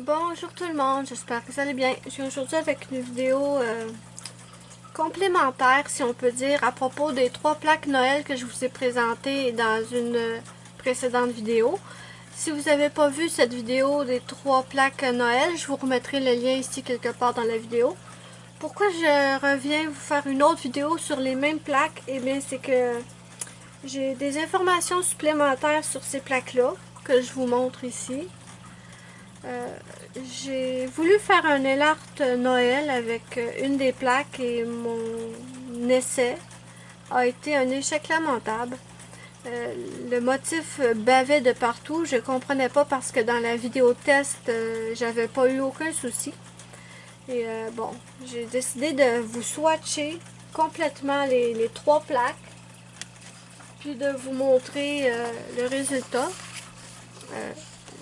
Bonjour tout le monde, j'espère que vous allez bien. Je viens aujourd'hui avec une vidéo complémentaire, si on peut dire, à propos des 3 plaques Noël que je vous ai présentées dans une précédente vidéo. Si vous n'avez pas vu cette vidéo des 3 plaques Noël, je vous remettrai le lien ici quelque part dans la vidéo. Pourquoi je reviens vous faire une autre vidéo sur les mêmes plaques? Eh bien, c'est que j'ai des informations supplémentaires sur ces plaques-là, que je vous montre ici. J'ai voulu faire un Elart Noël avec une des plaques et mon essai a été un échec lamentable. Le motif bavait de partout, je comprenais pas parce que dans la vidéo test, j'avais pas eu aucun souci. Et bon, j'ai décidé de vous swatcher complètement les 3 plaques, puis de vous montrer le résultat.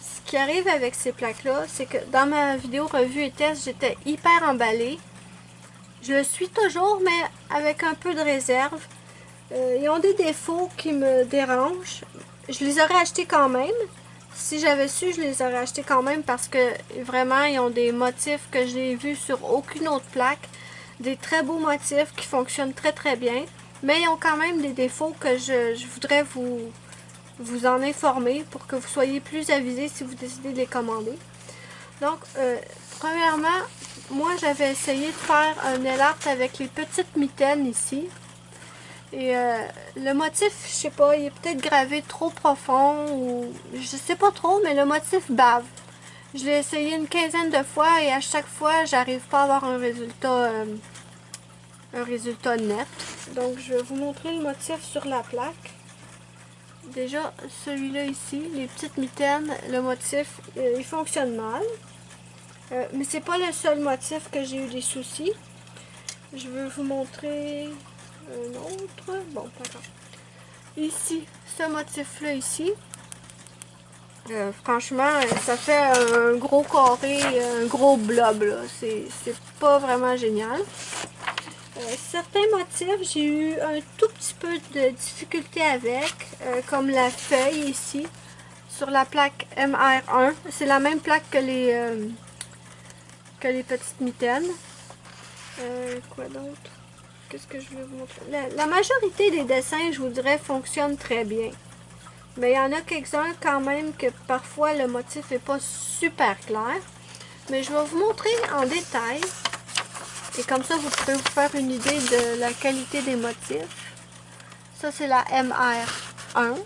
Ce qui arrive avec ces plaques-là, c'est que dans ma vidéo revue et test, j'étais hyper emballée. Je le suis toujours, mais avec un peu de réserve. Ils ont des défauts qui me dérangent. Je les aurais achetés quand même. Si j'avais su, je les aurais achetés quand même parce que vraiment, ils ont des motifs que je n'ai vus sur aucune autre plaque. Des très beaux motifs qui fonctionnent très très bien. Mais ils ont quand même des défauts que je voudrais vous en informer pour que vous soyez plus avisés si vous décidez de les commander. Donc, premièrement, moi j'avais essayé de faire un Elart avec les petites mitaines ici. Et le motif, je sais pas, il est peut-être gravé trop profond ou je sais pas trop, mais le motif bave. Je l'ai essayé une quinzaine de fois et à chaque fois, j'arrive pas à avoir un résultat net. Donc, je vais vous montrer le motif sur la plaque. Déjà, celui-là ici, les petites mitaines, le motif, il fonctionne mal. Mais c'est pas le seul motif que j'ai eu des soucis. Je vais vous montrer un autre. Bon, pas grave. Ici, ce motif-là ici, franchement, ça fait un gros carré, un gros blob, là. C'est pas vraiment génial. Certains motifs, j'ai eu un tout petit peu de difficulté avec, comme la feuille ici, sur la plaque MR1. C'est la même plaque que les petites mitaines. Quoi d'autre? Qu'est-ce que je voulais vous montrer? La majorité des dessins, je vous dirais, fonctionnent très bien. Mais il y en a quelques-uns quand même que parfois le motif n'est pas super clair. Mais je vais vous montrer en détail. Et comme ça, vous pouvez vous faire une idée de la qualité des motifs. Ça, c'est la MR1.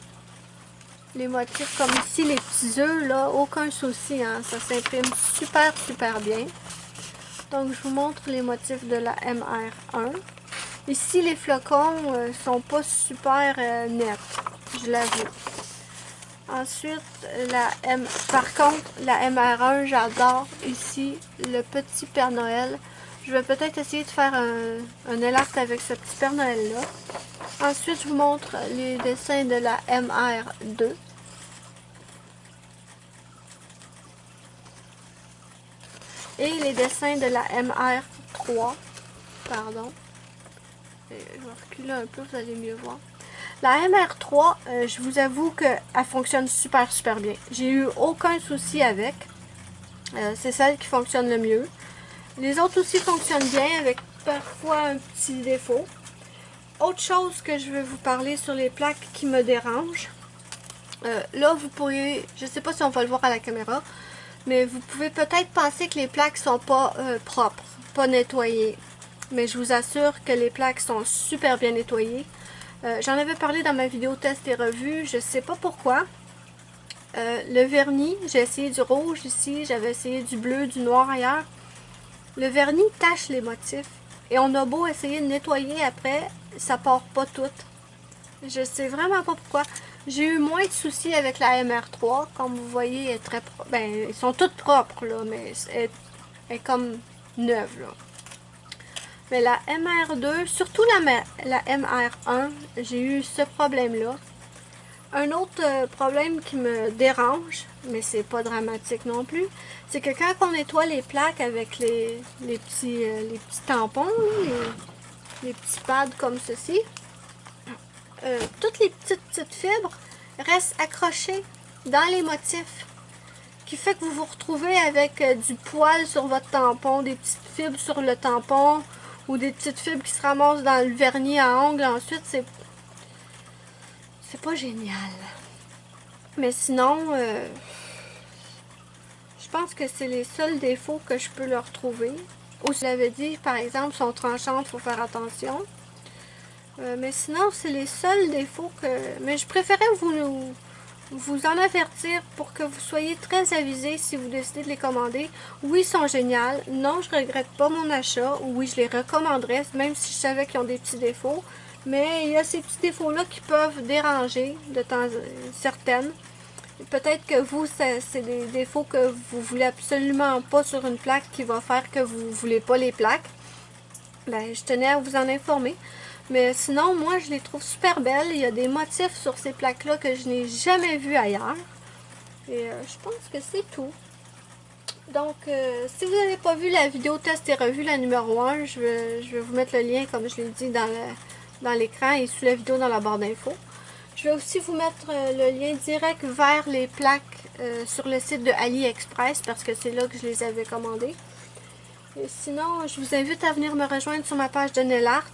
Les motifs comme ici, les petits œufs, là, aucun souci, hein, ça s'imprime super, super bien. Donc, je vous montre les motifs de la MR1. Ici, les flocons sont pas super nets, je l'avoue. Ensuite, par contre, la MR1, j'adore ici le petit Père Noël. Je vais peut-être essayer de faire un Elart avec ce petit Père Noël-là. Ensuite, je vous montre les dessins de la MR2. Et les dessins de la MR3. Pardon. Je vais reculer un peu, vous allez mieux voir. La MR3, je vous avoue qu'elle fonctionne super, super bien. J'ai eu aucun souci avec. C'est celle qui fonctionne le mieux. Les autres aussi fonctionnent bien avec parfois un petit défaut. Autre chose que je vais vous parler sur les plaques qui me dérangent. Là, vous pourriez, je ne sais pas si on va le voir à la caméra, mais vous pouvez peut-être penser que les plaques sont pas propres, pas nettoyées. Mais je vous assure que les plaques sont super bien nettoyées. J'en avais parlé dans ma vidéo test et revue, je ne sais pas pourquoi. Le vernis, j'ai essayé du rouge ici, j'avais essayé du bleu, du noir ailleurs. Le vernis tache les motifs. Et on a beau essayer de nettoyer après, ça part pas tout. Je sais vraiment pas pourquoi. J'ai eu moins de soucis avec la MR3. Comme vous voyez, elle est très propre. Ben, ils sont toutes propres, là, mais elle est comme neuve, là. Mais la MR2, surtout la MR1, j'ai eu ce problème-là. Un autre problème qui me dérange, mais c'est pas dramatique non plus, c'est que quand on nettoie les plaques avec les petits tampons, les petits pads comme ceci, toutes les petites fibres restent accrochées dans les motifs, qui fait que vous vous retrouvez avec du poil sur votre tampon, des petites fibres sur le tampon ou des petites fibres qui se ramassent dans le vernis à ongles ensuite, c'est pas génial. Mais sinon, je pense que c'est les seuls défauts que je peux leur trouver. Ou je l'avais dit, par exemple, sont tranchantes, il faut faire attention. Mais sinon, c'est les seuls défauts que... Mais je préférais vous en avertir pour que vous soyez très avisés si vous décidez de les commander. Oui, ils sont géniaux. Non, je regrette pas mon achat. Oui, je les recommanderais, même si je savais qu'ils ont des petits défauts. Mais il y a ces petits défauts-là qui peuvent déranger de temps certaines. Peut-être que vous, c'est des défauts que vous voulez absolument pas sur une plaque qui va faire que vous voulez pas les plaques. Ben, je tenais à vous en informer. Mais sinon, moi, je les trouve super belles. Il y a des motifs sur ces plaques-là que je n'ai jamais vus ailleurs. Et je pense que c'est tout. Donc, si vous n'avez pas vu la vidéo test et revue, la numéro 1, je vais vous mettre le lien, comme je l'ai dit, dans l'écran et sous la vidéo dans la barre d'infos. Je vais aussi vous mettre le lien direct vers les plaques sur le site de AliExpress parce que c'est là que je les avais commandées. Et sinon, je vous invite à venir me rejoindre sur ma page de nail art.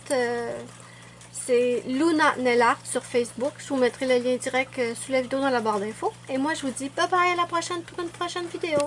C'est Luna Nail Art sur Facebook. Je vous mettrai le lien direct sous la vidéo dans la barre d'infos. Et moi, je vous dis bye bye à la prochaine pour une prochaine vidéo.